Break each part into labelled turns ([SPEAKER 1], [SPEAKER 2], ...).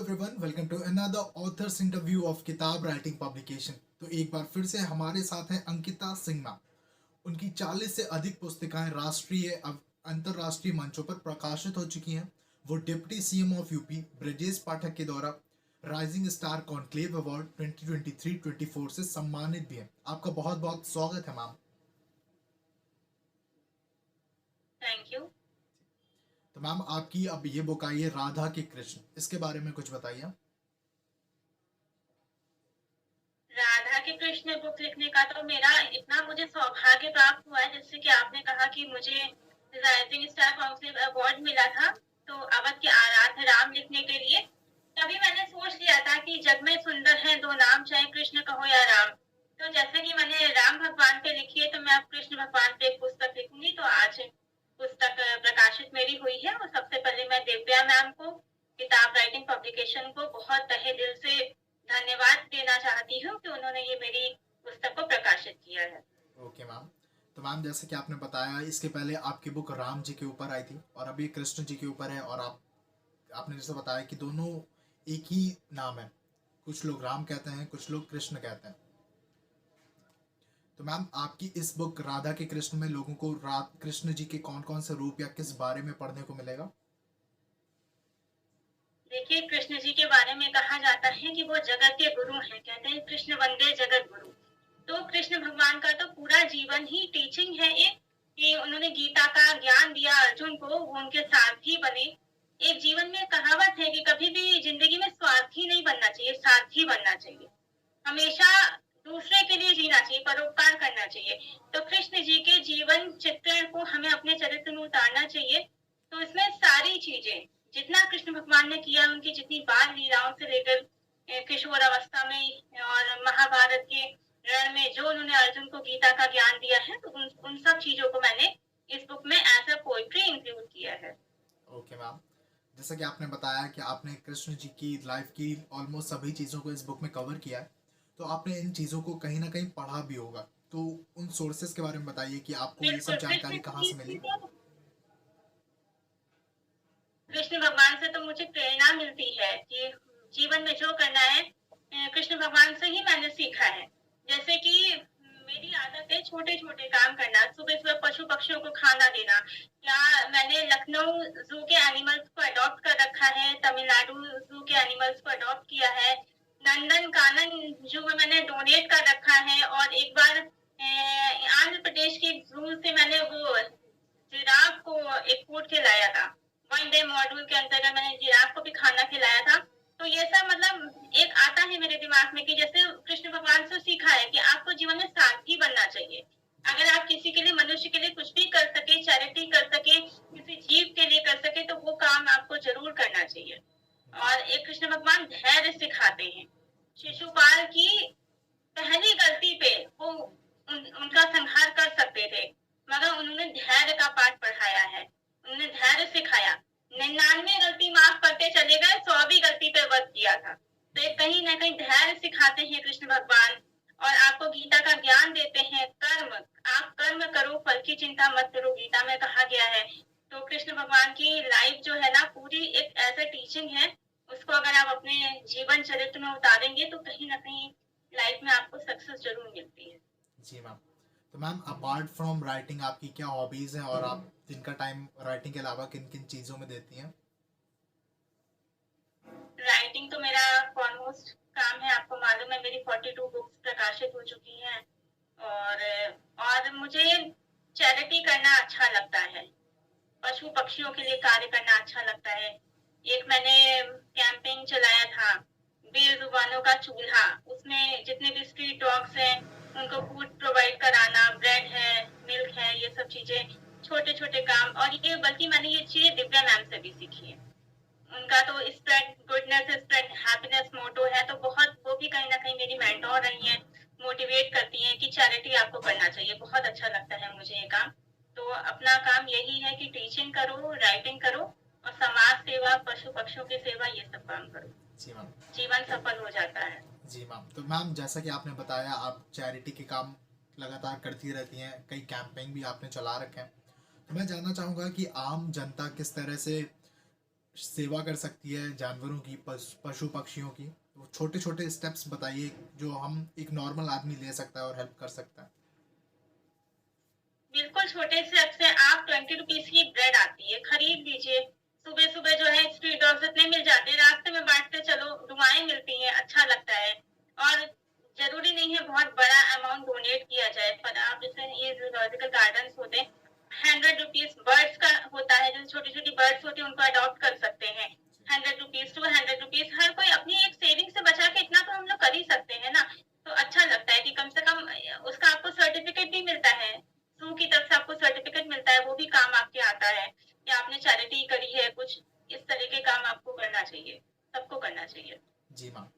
[SPEAKER 1] Everyone, welcome to another author's interview of Kitab writing publication. तो एक बार फिर से हमारे साथ हैं अंकिता सिंह मैम। उनकी 40 से अधिक पुस्तिकाएं राष्ट्रीय अंतर्राष्ट्रीय मंचों पर प्रकाशित हो चुकी हैं। वो deputy CM of UP Brajesh Pathak के द्वारा राइजिंग स्टार कॉन्क्लेव अवार्ड 2023-24 से सम्मानित भी हैं। आपका बहुत बहुत स्वागत है मैम।
[SPEAKER 2] Thank you.
[SPEAKER 1] तो मैम, आपकी अब ये बुक आई है राधा के कृष्ण, इसके बारे में कुछ बताइए।
[SPEAKER 2] राधा के कृष्ण बुक लिखने का तो मेरा इतना मुझे सौभाग्य प्राप्त हुआ है, जैसे कि आपने कहा कि मुझे राइजिंग स्टार काउंसिल अवार्ड मिला था तो अवध के आराध्य राम लिखने के लिए। तभी मैंने सोच लिया था कि जग में सुंदर है दो नाम, चाहे कृष्ण कहो या राम। तो जैसे कि मैंने राम भगवान पे लिखी है तो मैं अब कृष्ण भगवान पे एक पुस्तक लिखूंगी। तो आज पुस्तक प्रकाशित मेरी हुई है और सबसे पहले मैं दिव्या मैम को, किताब राइटिंग पब्लिकेशन को बहुत तहे दिल से धन्यवाद देना चाहती हूँ कि उन्होंने ये मेरी पुस्तक को प्रकाशित किया है।
[SPEAKER 1] Okay ma'am. तो मैम, जैसे कि आपने बताया, इसके पहले आपकी बुक राम जी के ऊपर आई थी और अभी कृष्ण जी के ऊपर है। और आपने जैसे बताया कि दोनों एक ही नाम है, कुछ लोग राम कहते हैं, कुछ लोग कृष्ण कहते हैं। तो मैम, आपकी इस बुक राधा के कृष्ण में लोगों को कृष्ण जी के कौन कौन से रूप या किस बारे में पढ़ने को मिलेगा?
[SPEAKER 2] देखिए, कृष्ण जी के बारे में कहा जाता है कि वो जगत के गुरु हैं। कहते हैं कृष्ण वंदे जगत गुरु। तो कृष्ण भगवान का तो पूरा जीवन ही टीचिंग है एक, कि उन्होंने गीता का ज्ञान दिया अर्जुन को, वो उनके सारथी बने। एक जीवन में कहावत है कि कभी भी जिंदगी में स्वार्थी नहीं बनना चाहिए, सारथी बनना चाहिए। हमेशा दूसरे के लिए जीना चाहिए, परोपकार करना चाहिए। तो कृष्ण जी के जीवन चित्रण को हमें अपने चरित्र में उतारना चाहिए। तो इसमें सारी चीजें जितना कृष्ण भगवान ने किया, उनकी जितनी बाल लीलाओं से लेकर किशोर अवस्था में और महाभारत के रण में जो उन्होंने अर्जुन को गीता का ज्ञान दिया है, तो उन सब चीजों को मैंने इस बुक में एज अ पोइट्री इंक्लूड किया है।
[SPEAKER 1] ओके मैम, जैसा कि आपने बताया कि आपने कृष्ण जी की लाइफ की ऑलमोस्ट सभी चीज़ों को इस बुक में कवर किया है, तो आपने इन चीज़ों को कहीं ना कहीं पढ़ा भी होगा। तो उन सोर्सेज के बारे में बताइए कि आपको ये सब
[SPEAKER 2] बिल्कुल,
[SPEAKER 1] जानकारी कहाँ से मिली।
[SPEAKER 2] कृष्ण भगवान से तो मुझे प्रेरणा मिलती है कि जीवन में जो करना है कृष्ण भगवान से ही मैंने सीखा है। जैसे कि मेरी आदत है छोटे छोटे काम करना, सुबह सुबह पशु पक्षियों को खाना देना, या मैंने लखनऊ जू के एनिमल्स को अडॉप्ट कर रखा है, तमिलनाडु जू के एनिमल्स को अडॉप्ट किया है, नंदन कानन जू में मैंने डोनेट कर रखा है। और एक बार आंध्र प्रदेश के जू से मैंने वो जिराफ को एक फूड खिलाया था। वन डे मॉड्यूल के अंतर्गत मैंने जिराफ को भी खाना खिलाया था। तो ये सब मतलब एक आता है मेरे दिमाग में कि जैसे कृष्ण भगवान से सीखा है कि आपको जीवन में सारथी बनना चाहिए। अगर आप किसी के लिए, मनुष्य के लिए कुछ भी कर सके, चैरिटी कर सके, किसी जीव के लिए कर सके, तो वो काम आपको जरूर करना चाहिए। और एक कृष्ण भगवान धैर्य सिखाते हैं। शिशुपाल की पहली गलती पे वो उनका संहार कर सकते थे, मगर उन्होंने धैर्य का पाठ पढ़ाया है, उन्होंने धैर्य सिखाया। 99 गलती माफ करते चले गए, 100वीं गलती पे वध किया था। तो ये कहीं ना कहीं धैर्य सिखाते हैं कृष्ण भगवान। और आपको गीता का ज्ञान देते हैं, कर्म, आप कर्म करो, फल की चिंता मत करो, गीता में कहा गया है। तो कृष्ण भगवान की लाइफ जो है ना, पूरी एक ऐसा टीचिंग है, उसको अगर आप अपने जीवन चरित्र में उतारेंगे तो कहीं ना कहीं लाइफ में आपको सक्सेस जरूर मिलती है।
[SPEAKER 1] जी मैम। तो मैम, अपार्ट फ्रॉम राइटिंग आपकी क्या हॉबीज़ हैं और आप दिन का टाइम राइटिंग के अलावा किन किन चीज़ों में देती हैं?
[SPEAKER 2] राइटिंग तो मेरा ऑलमोस्ट काम है, आपको मालूम है मेरी 42 बुक्स प्रकाशित हो चुकी हैं। और मुझे चैरिटी करना अच्छा लगता है, पशु पक्षियों के लिए कार्य करना अच्छा लगता है। एक मैंने कैंपेन चलाया था, बेजुबानों का चूल्हा, उसमें जितने भी स्ट्रीट डॉग्स हैं उनको फूड प्रोवाइड कराना, ब्रेड है, मिल्क है, ये सब चीजें, छोटे छोटे काम। और ये बल्कि मैंने ये चीजें दिव्या मैम से भी सीखी है। उनका तो स्प्रेड गुडनेस स्प्रेड हैप्पीनेस मोटो है, तो बहुत वो भी कहीं ना कहीं मेरी मेंटोर रही हैं, मोटिवेट करती हैं कि चैरिटी आपको करना चाहिए। बहुत अच्छा लगता है मुझे ये काम। तो अपना काम यही है कि टीचिंग करो, राइटिंग करो और समाज सेवा, पशु पक्षियों की सेवा, ये सब काम करो।
[SPEAKER 1] जी मैम।
[SPEAKER 2] जीवन सफल हो जाता है।
[SPEAKER 1] जी मैम। तो मैम, जैसा कि आपने बताया, आप चैरिटी के काम लगातार करती रहती हैं, कई कैंपेन भी आपने चला रखे हैं। तो मैं जानना चाहूँगा कि आम जनता किस तरह से सेवा कर सकती है जानवरों की, पशु पक्षियों की? तो छोटे छोटे स्टेप्स बताइए जो हम एक नॉर्मल आदमी ले सकता है और हेल्प कर सकता है।
[SPEAKER 2] बिल्कुल छोटे से से आप 20 रुपीज की ब्रेड आती है, खरीद लीजिए। सुबह सुबह जो है स्ट्रीट डॉग्स इतने मिल जाते हैं, रास्ते में बांटते चलो, दुआएं मिलती हैं, अच्छा लगता है। और जरूरी नहीं है बहुत बड़ा अमाउंट डोनेट किया जाए, पर आप जैसे ये जूलॉजिकल गार्डन होते हैं, 100 रुपीज बर्ड्स का होता है, जो छोटी छोटी बर्ड्स होती है उनको अडॉप्ट कर सकते हैं। 100 रुपीज, 200 रुपीज, हर कोई अपनी एक सेविंग से बचा के इतना तो हम लोग कर ही सकते हैं ना। तो अच्छा लगता है कि कम से कम उसका आपको सर्टिफिकेट भी मिलता है, जू की तरफ से आपको सर्टिफिकेट मिलता है, वो भी काम आपके आता है, या आपने चैरिटी करी है कुछ। इस तरह के काम आपको करना चाहिए, सबको करना चाहिए।
[SPEAKER 1] जी मैम।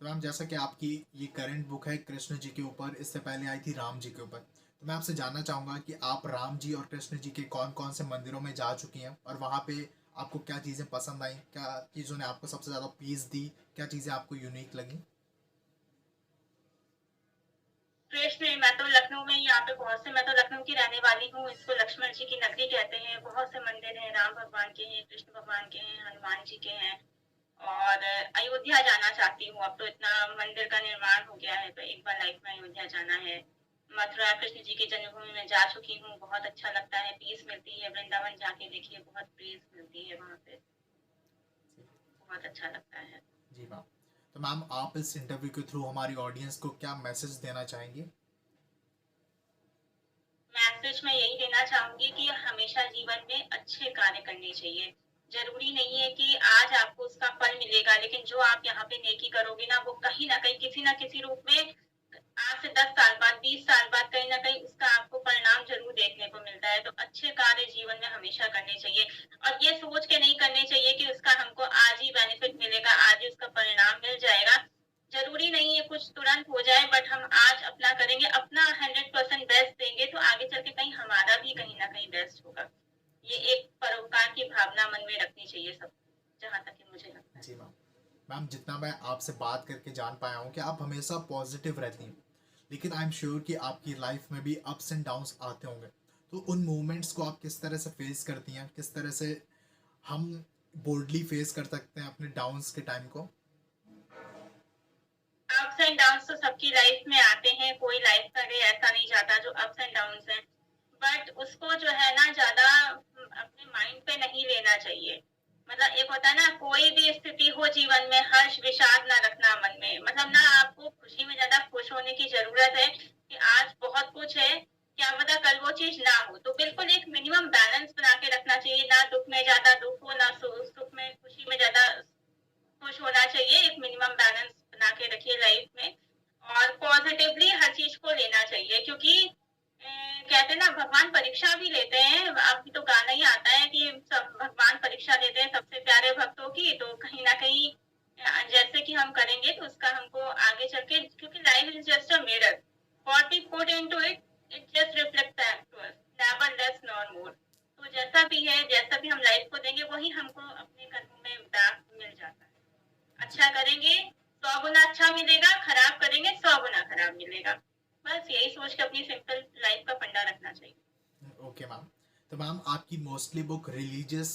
[SPEAKER 1] तो मैम जैसा कि आपकी ये करंट बुक है कृष्ण जी के ऊपर, इससे पहले आई थी राम जी के ऊपर, तो मैं आपसे जानना चाहूँगा कि आप राम जी और कृष्ण जी के कौन कौन से मंदिरों में जा चुकी हैं और वहाँ पे आपको क्या चीज़ें पसंद आई, क्या चीज़ों ने आपको सबसे ज़्यादा पीस दी, क्या चीज़ें आपको यूनिक लगी?
[SPEAKER 2] कृष्ण, मैं तो लखनऊ में, यहाँ पे बहुत से, मैं तो लखनऊ की रहने वाली हूँ, इसको लक्ष्मण जी की नगरी कहते हैं। बहुत से मंदिर हैं, राम भगवान के हैं, कृष्ण भगवान के हैं, हनुमान जी के हैं। और अयोध्या जाना चाहती हूँ, अब तो इतना मंदिर का निर्माण हो गया है, तो एक बार लाइफ में अयोध्या जाना है। मथुरा कृष्ण जी की जन्मभूमि में जा चुकी हूँ, बहुत अच्छा लगता है, पीस मिलती है। वृंदावन जाके देखिए, बहुत पीस मिलती है वहाँ पे, बहुत अच्छा लगता है।
[SPEAKER 1] जी मैम। तो मैम आप इस इंटरव्यू के थ्रू हमारी ऑडियंस को क्या मैसेज देना चाहेंगी?
[SPEAKER 2] मैसेज मैं यही देना चाहूंगी कि हमेशा जीवन में अच्छे कार्य करने चाहिए। जरूरी नहीं है कि आज आपको उसका फल मिलेगा, लेकिन जो आप यहाँ पे नेकी करोगे ना, वो कहीं ना किसी रूप में आज से 10 साल बाद, 20 साल बाद, कहीं ना कहीं उसका आपको परिणाम जरूर देखने को मिलता है। तो अच्छे कार्य जीवन में हमेशा करने चाहिए, और ये सोच के नहीं करने चाहिए कि उसका हमको आज ही बेनिफिट मिलेगा, आज ही उसका परिणाम मिल जाएगा। जरूरी नहीं है कुछ तुरंत हो जाए, बट हम आज अपना करेंगे, अपना 100% बेस्ट देंगे, तो आगे चल के कहीं हमारा भी कहीं ना कहीं बेस्ट होगा। ये एक परोपकार की भावना मन में रखनी चाहिए सब, जहां तक कि मुझे लगता है।
[SPEAKER 1] जी मैम। मैम जितना मैं आपसे बात करके जान पाया हूँ कि आप हमेशा पॉजिटिव रहती हैं, लेकिन आई एम श्योर कि आपकी लाइफ में भी अप्स एंड डाउन्स आते होंगे। तो उन मोमेंट्स को आप किस तरह से फेस करती हैं, किस तरह से हम बोल्डली फेस कर सकते हैं अपने डाउन्स के टाइम को?
[SPEAKER 2] अप्स एंड डाउन्स तो सबकी लाइफ में आते हैं, कोई लाइफ का डे ऐसा नहीं जाता जो अप्स एंड डाउन्स हैं। बट उसको जो है ना, ज्यादा अपने माइंड पे नहीं लेना चाहिए। मतलब एक होता है ना, कोई भी स्थिति हो जीवन में, हर्ष विषाद ना रखना मन में। मतलब ना, आपको खुशी में ज्यादा खुश होने की जरूरत है कि आज बहुत कुछ है, क्या पता कल वो चीज ना हो। तो बिल्कुल एक मिनिमम बैलेंस बना के रखना चाहिए, ना दुख में ज्यादा दुख हो, ना सुख में, खुशी में ज्यादा खुश होना चाहिए। एक मिनिमम बैलेंस बना के रखिए लाइफ में, और पॉजिटिवली हर चीज को लेना चाहिए, क्योंकि कहते हैं ना, भगवान परीक्षा भी लेते हैं। अभी तो गाना ही आता है कि सब भगवान परीक्षा लेते हैं सबसे प्यारे भक्तों की। तो कहीं ना कहीं जैसे कि हम करेंगे तो उसका हमको आगे चल के, क्योंकि life is just a mirror, what we put into it, it just reflect back to us, never less nor more. तो जैसा भी है, जैसा भी हम लाइफ को देंगे, वही हमको अपने कर्मों में बैक मिल जाता है।
[SPEAKER 1] जी।
[SPEAKER 2] अच्छा करेंगे 100 गुना अच्छा मिलेगा, खराब करेंगे 100 गुना खराब मिलेगा। बस यही सोच के अपनी सिंपल लाइफ का फंडा रखना चाहिए।
[SPEAKER 1] Okay ma'am. तो मैम आपकी मोस्टली बुक रिलीजियस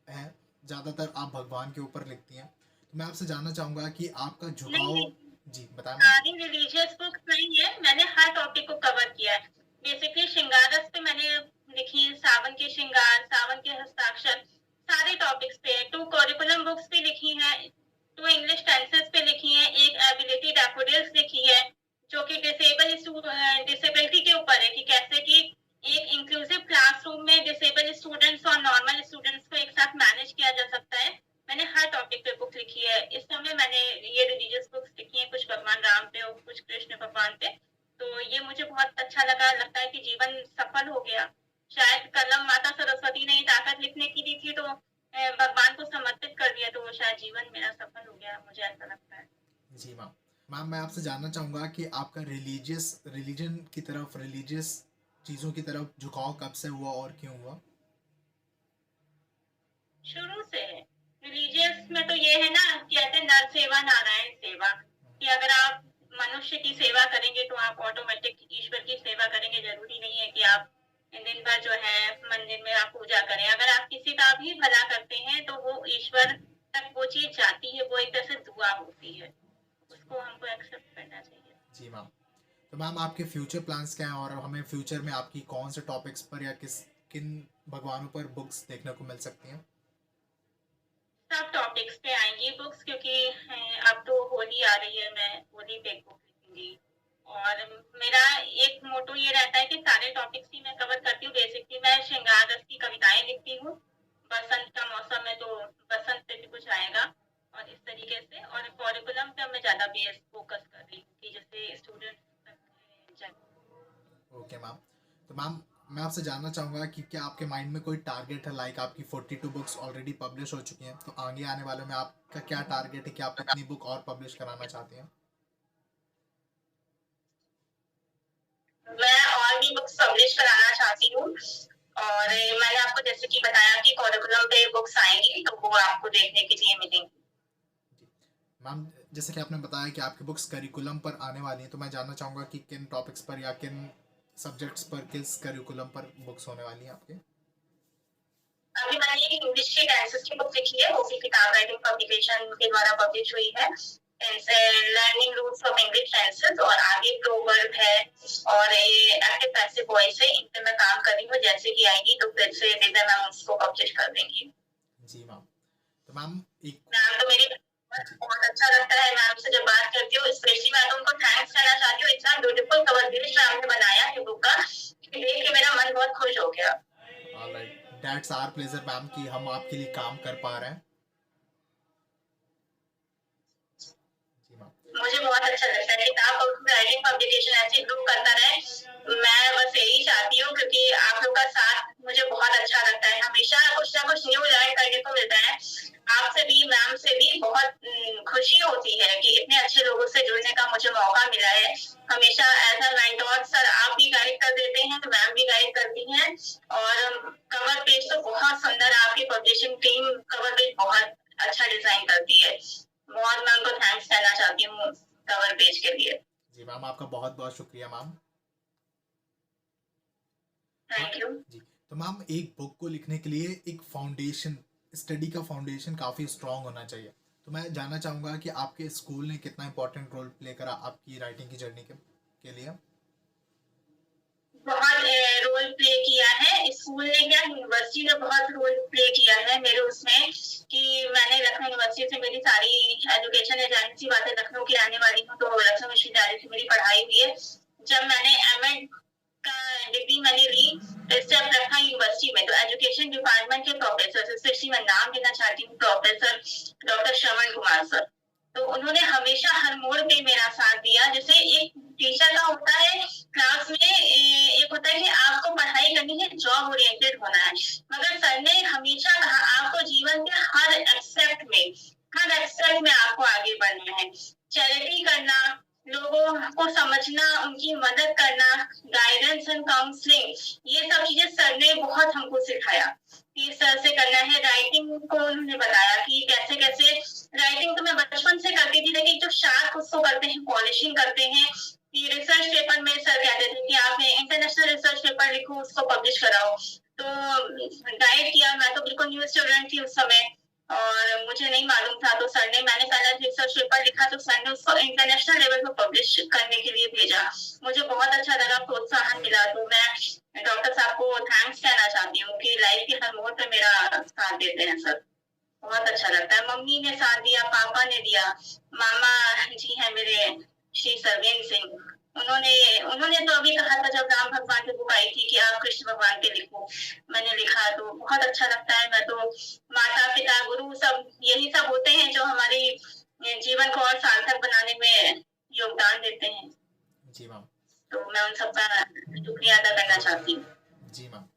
[SPEAKER 1] है, ज़्यादातर आप भगवान के ऊपर लिखती हैं, तो मैं आपसे जानना चाहूँगा कि आपका
[SPEAKER 2] नहीं
[SPEAKER 1] झुकाव।
[SPEAKER 2] नहीं,
[SPEAKER 1] जी बताएं मैम।
[SPEAKER 2] सारी रिलीजियस बुक्स नहीं है, मैंने हर टॉपिक को कवर किया है। बेसिकली श्रृंगार रस पे मैंने लिखी, सावन के श्रृंगार, सावन के हस्ताक्षर, सारे टॉपिक्स पे। 2 करिकुलम बुक्स भी लिखी हैं, 2 इंग्लिश टेंसेस पे लिखी हैं, एक एबिलिटी डैफोडिल्स लिखी है, जो कि डिसेबिलिटी के ऊपर है, कि कैसे कि एक इंक्लूसिव क्लासरूम में डिसेबल स्टूडेंट्स और नॉर्मल स्टूडेंट्स को एक साथ मैनेज किया जा सकता है। मैंने हर टॉपिक पे बुक लिखी है। इस समय मैंने ये रिलीजियस बुक्स लिखी हैं, कुछ भगवान राम पे और कुछ कृष्ण भगवान पे। तो ये मुझे बहुत अच्छा लगा, लगता है कि जीवन सफल हो गया। शायद कलम माता सरस्वती ने ही ताकत लिखने की दी थी, तो भगवान को समर्पित कर दिया, तो शायद जीवन मेरा सफल हो गया, मुझे ऐसा लगता है।
[SPEAKER 1] जी मैम। मैम मैं आपसे जानना चाहूँगा कि आपका रिलीजन की तरफ, रिलीजियस चीज़ों की तरफ झुकाव कब से हुआ और क्यों हुआ?
[SPEAKER 2] शुरू से है। रिलीजियस में तो ये है ना, कहते हैं नर सेवा नारायण सेवा, कि अगर आप मनुष्य की सेवा करेंगे तो आप ऑटोमेटिक ईश्वर की सेवा करेंगे। जरूरी नहीं है कि आप दिन भर जो है मंदिर में आप पूजा करें। अगर आप किसी का भी भला करते हैं तो वो ईश्वर तक वो चीज़ जाती है, वो एक तरह से दुआ होती है। उसको हमको एक्सेप्ट करना चाहिए।
[SPEAKER 1] जी मैम। तो मैम आपके फ्यूचर प्लान्स क्या हैं और हमें फ्यूचर में आपकी कौन से टॉपिक्स पर या किन भगवानों पर बुक्स देखने को मिल सकती हैं?
[SPEAKER 2] सब टॉपिक्स पे आएँगी बुक्स, क्योंकि अब तो होली आ रही है, मैं होली पे एक बुक लिखूँगी। और मेरा एक मोटो ये रहता है कि सारे टॉपिक्स ही मैं कवर करती हूँ। बेसिकली मैं श्रृंगार रस की कविताएँ लिखती हूँ। बसंत का मौसम है तो बसंत पे भी कुछ आएगा और इस तरीके से। और करिकुलम पे मैं ज़्यादा बेस फोकस कर रही हूँ कि जैसे स्टूडेंट्स तक जाए।
[SPEAKER 1] Okay ma'am. तो मैम मैं आपसे जानना चाहूँगा कि क्या आपके माइंड में कोई टारगेट है, लाइक आपकी 42 बुक्स ऑलरेडी पब्लिश हो चुकी हैं, तो आगे आने वाले में आपका क्या टारगेट है कि आप कितनी बुक और पब्लिश कराना चाहते हैं?
[SPEAKER 2] मैं और भी बुक्स पब्लिश कराना चाहती हूँ। और मैंने आपको जैसे कि बताया कि करिकुलम पे बुक्स आएंगी तो वो आपको देखने के लिए मिलेंगी।
[SPEAKER 1] जी मैम, जैसे कि आपने बताया कि आपकी बुक्स करिकुलम पर आने वाली हैं, तो मैं जानना चाहूँगा कि किन टॉपिक्स पर या किन सब्जेक्ट्स पर, किस करिकुलम पर बुक्स होने वाली हैं आपके?
[SPEAKER 2] अभी मैंने एक इंग्लिश की टेंसेस की बुक लिखी है, वो भी किताब राइटिंग पब्लिकेशन के द्वारा पब्लिश हुई है। इनसे learning roots of English tenses और आगे प्रोवर्ब है और ये एक्टिव पैसिव वॉइस है। इन पे मैं काम कर रही हूँ, जैसे कि आएगी तो फिर से दिव्या मैम उसको पब्लिश कर देंगी।
[SPEAKER 1] जी मैम। तो मैम एक
[SPEAKER 2] मैम तो मेरी
[SPEAKER 1] जी
[SPEAKER 2] बहुत अच्छा लगता है मैम से जब बात करती हूँ। स्पेशली मैं तो उनको थैंक्स कहना चाहती हूँ, इतना ब्यूटीफुल कवर पेज मैम ने बनाया है बुक का कि देख के मेरा मन बहुत खुश हो गया।
[SPEAKER 1] Alright, that's our pleasure ma'am कि हम आपके लिए काम कर पा रहे हैं। जी मैम।
[SPEAKER 2] मुझे बहुत अच्छा लगता है किताब राइटिंग पब्लिकेशन ऐसे ग्रो करता रहे। मैं बस यही चाहती हूँ, क्योंकि आप लोग का साथ मुझे बहुत अच्छा लगता है। हमेशा कुछ ना कुछ न्यू लर्न करने को मिलता है। आपसे भी मैम से भी बहुत खुशी होती है कि इतने अच्छे लोगों से जुड़ने का मुझे मौका मिला है। हमेशा एज अ मेंटोर सर आप भी गाइड कर देते हैं, मैम भी गाइड करती हैं। और कवर पेज तो बहुत सुंदर, आपकी पब्लिशिंग टीम कवर पेज बहुत अच्छा डिजाइन करती है। बहुत मैं उनको थैंक्स कहना चाहती हूँ कवर पेज के लिए।
[SPEAKER 1] जी मैम, आपका बहुत बहुत शुक्रिया मैम।
[SPEAKER 2] Thank you.
[SPEAKER 1] जी। तो मैम एक बुक को लिखने के लिए एक फाउंडेशन, स्टडी का फाउंडेशन काफ़ी स्ट्रांग होना चाहिए। तो मैं जानना चाहूँगा कि आपके स्कूल ने कितना इंपॉर्टेंट रोल प्ले करा आपकी राइटिंग की जर्नी के लिए?
[SPEAKER 2] बहुत रोल प्ले किया है स्कूल ने, क्या यूनिवर्सिटी ने बहुत रोल प्ले किया है मेरे उसमें। कि मैंने लखनऊ यूनिवर्सिटी से मेरी सारी एजुकेशन है, जाहिर सी बात है लखनऊ की आने वाली हूँ तो लखनऊ विश्वविद्यालय से मेरी पढ़ाई हुई है। जब मैंने एमएड का डिग्री मैंने ली स्टेप रखा यूनिवर्सिटी में, तो एजुकेशन डिपार्टमेंट के प्रोफेसर, स्पेशली मैं नाम लेना चाहती हूँ professor doctor Shravan Kumar sir. तो उन्होंने हमेशा हर मोड़ पे मेरा साथ दिया। जैसे एक टीचर का होता है क्लास में, एक होता है कि आपको पढ़ाई करनी है, जॉब ओरिएंटेड होना है, मगर सर ने हमेशा कहा आपको जीवन के हर एक्सेप्ट में आपको आगे बढ़ना है। चैरिटी करना, लोगों को समझना, उनकी मदद करना, गाइडेंस एंड काउंसलिंग, ये सब चीजें सर ने बहुत हमको सिखाया कि सर से करना है। राइटिंग को उन्होंने बताया कि कैसे कैसे राइटिंग तो मैं बचपन से करती थी, लेकिन जो शार्प उसको करते हैं, पॉलिशिंग करते हैं। कि रिसर्च पेपर में सर कहते थे कि आप इंटरनेशनल रिसर्च पेपर लिखो, उसको पब्लिश कराओ। तो गाइड किया। मैं तो बिल्कुल न्यू स्टूडेंट थी उस समय और मुझे नहीं मालूम था, तो सर ने, मैंने पहला रिसर्च पेपर लिखा तो सर ने उसको इंटरनेशनल लेवल पर पब्लिश करने के लिए भेजा। मुझे बहुत अच्छा लगा, प्रोत्साहन मिला। तो मैं डॉक्टर साहब को थैंक्स कहना चाहती हूँ कि लाइफ के हर मोड़ पे मेरा साथ देते हैं सर। बहुत अच्छा लगता है। मम्मी ने साथ दिया, पापा ने दिया, मामा जी हैं मेरे श्री सरवेंद्र सिंह, उन्होंने उन्होंने तो अभी कहा था जब राम भगवान की बुक आई थी कि आप कृष्ण भगवान के लिखो। मैंने लिखा तो बहुत अच्छा लगता है। मैं तो माता पिता गुरु सब यही सब होते हैं जो हमारी जीवन को और सार्थक बनाने में योगदान देते हैं।
[SPEAKER 1] जी मैम।
[SPEAKER 2] तो मैं उन सबका शुक्रिया अदा करना चाहती हूँ।
[SPEAKER 1] जी मैम।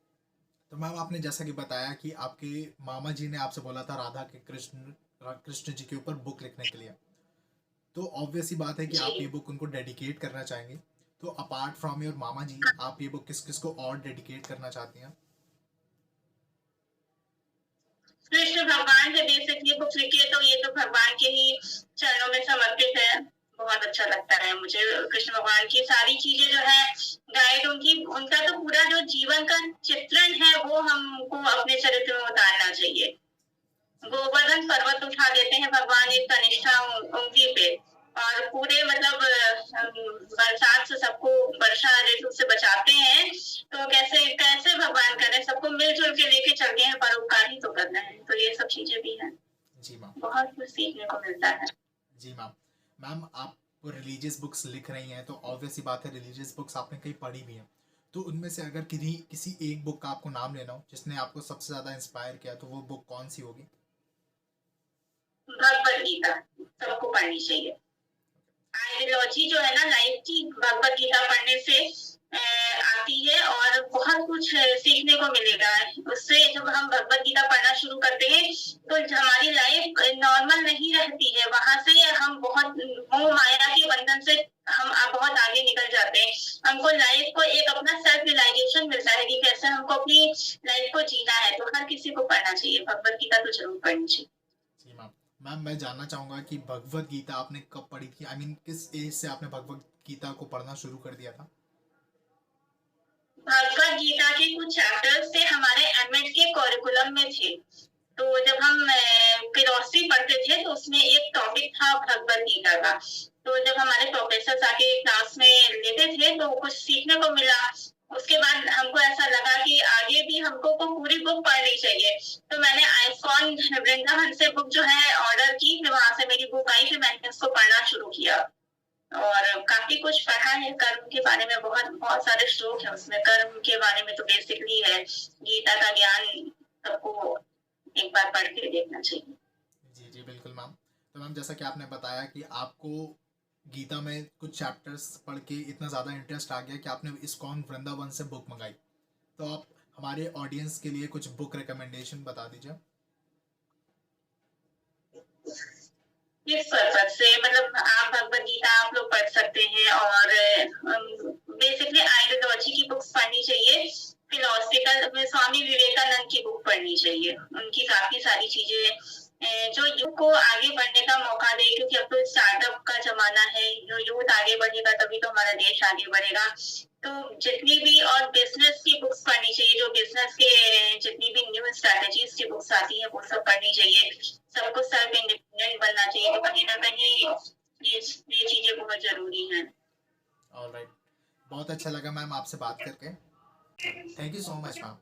[SPEAKER 1] तो मैम आपने जैसा कि बताया कि आपके मामा जी ने आपसे बोला था राधा के कृष्ण जी के ऊपर बुक लिखने के लिए, तो ऑब्वियस ही बात है कि आप ये
[SPEAKER 2] जी,
[SPEAKER 1] बुक उनको डेडिकेट करना चाहेंगे। तो अपार्ट फ्रॉम योर मामा जी, आप ये बुक किस किस को और डेडिकेट करना चाहती हैं?
[SPEAKER 2] कृष्ण भगवान से बेसिकली बुक लिखी है तो ये तो भगवान के ही चरणों में समर्पित है। बहुत अच्छा लगता है मुझे। कृष्ण भगवान की सारी चीजें जो है गाइड उनका तो पूरा जो जीवन का चित्रण है वो हमको अपने चरित्र में उतारना चाहिए। गोवर्धन पर्वत उठा देते हैं भगवान एक कनिष्ठा उंगली पे, और पूरे मतलब बरसात से सबको वर्षा ऋतु से बचाते हैं। तो कैसे कैसे भगवान कर रहे हैं, सबको मिलजुल के लेके चलते हैं, परोपकार ही तो करना है। तो ये सब चीजें भी हैं,
[SPEAKER 1] जी मैम।
[SPEAKER 2] बहुत कुछ सीखने को मिलता है।
[SPEAKER 1] जी मैम। मैम आप रिलीजियस बुक्स लिख रही हैं तो ऑब्वियस सी बात है रिलीजियस बुक्स आपने कई पढ़ी भी हैं, तो उनमें से अगर किसी एक बुक का आपको नाम लेना हो जिसने आपको सबसे ज़्यादा इंस्पायर किया तो वो बुक कौन सी होगी?
[SPEAKER 2] भगवत गीता सबको पढ़नी चाहिए। आइडियोलॉजी जो है ना लाइफ की, भगवत गीता पढ़ने से आती है, और बहुत कुछ सीखने को मिलेगा उससे। जब हम भगवत गीता पढ़ना शुरू करते हैं तो हमारी लाइफ नॉर्मल नहीं रहती है, वहां से हम बहुत मोह माया के बंधन से हम बहुत आगे निकल जाते हैं। हमको लाइफ को एक अपना सेल्फ रियलाइजेशन मिलता है कि कैसे हमको अपनी लाइफ को जीना है। तो हर किसी को पढ़ना चाहिए, भगवत गीता तो जरूर पढ़नी चाहिए।
[SPEAKER 1] जी मैम। मैम मैं जानना चाहूँगा कि भगवत गीता आपने कब पढ़ी थी? आई मीन किस एज से आपने भगवत गीता को पढ़ना शुरू कर दिया था?
[SPEAKER 2] भगवत गीता के कुछ चैप्टर्स थे हमारे एमएड के करिकुलम में थे। तो जब हम फिलोसफी पढ़ते थे तो उसमें एक टॉपिक था भगवत गीता का। तो जब हमारे प्रोफेसर आके क्लास में लेते थे तो कुछ सीखने को मिला। उसके बाद हमको ऐसा लगा कि आगे भी हमको को पूरी बुक पढ़नी चाहिए। तो मैंने आइकॉन वृंदावन से बुक जो है ऑर्डर की, फिर वहां से मेरी बुक आई, फिर मैंने उसको पढ़ना शुरू किया और काफी कुछ पढ़ा है। कर्म के बारे में बहुत बहुत सारे श्लोक है उसमें। कर्म के बारे में तो बेसिकली है, गीता का ज्ञान सबको एक बार पढ़ के देखना चाहिए।
[SPEAKER 1] जी जी बिल्कुल मैम। तो मैम जैसा कि आपने बताया कि आपको गीता में कुछ चैप्टर्स पढ़ के इतना ज़्यादा इंटरेस्ट आ गया कि आपने इस्कॉन वृंदावन से बुक मंगाई, तो आप हमारे ऑडियंस के लिए कुछ बुक रिकमेंडेशन बता दीजिए।
[SPEAKER 2] किस पर्पज से, मतलब आप भगवत गीता आप लोग पढ़ सकते हैं, और बेसिकली आइडियोलॉजी की बुक्स पढ़नी चाहिए। फिलोसफिकल में स्वामी विवेकानंद की बुक पढ़नी चाहिए। उनकी काफी सारी चीजें जो युग को आगे बढ़ने का मौका दे, क्योंकि अब तो स्टार्टअप का जमाना है। जो यूथ आगे बढ़ेगा तभी तो हमारा देश आगे बढ़ेगा। तो जितनी भी, और बिजनेस की बुक्स पढ़नी चाहिए, जो बिजनेस के जितनी भी न्यू स्ट्रैटेजीज की बुक्स आती हैं वो सब पढ़नी चाहिए। सबको सेल्फ इंडिपेंडेंट बनना चाहिए। तो कहीं ना कहीं ये चीजें बहुत जरूरी हैं।
[SPEAKER 1] ऑलराइट, बहुत अच्छा लगा मैम आपसे बात करके। Thank you so much ma'am.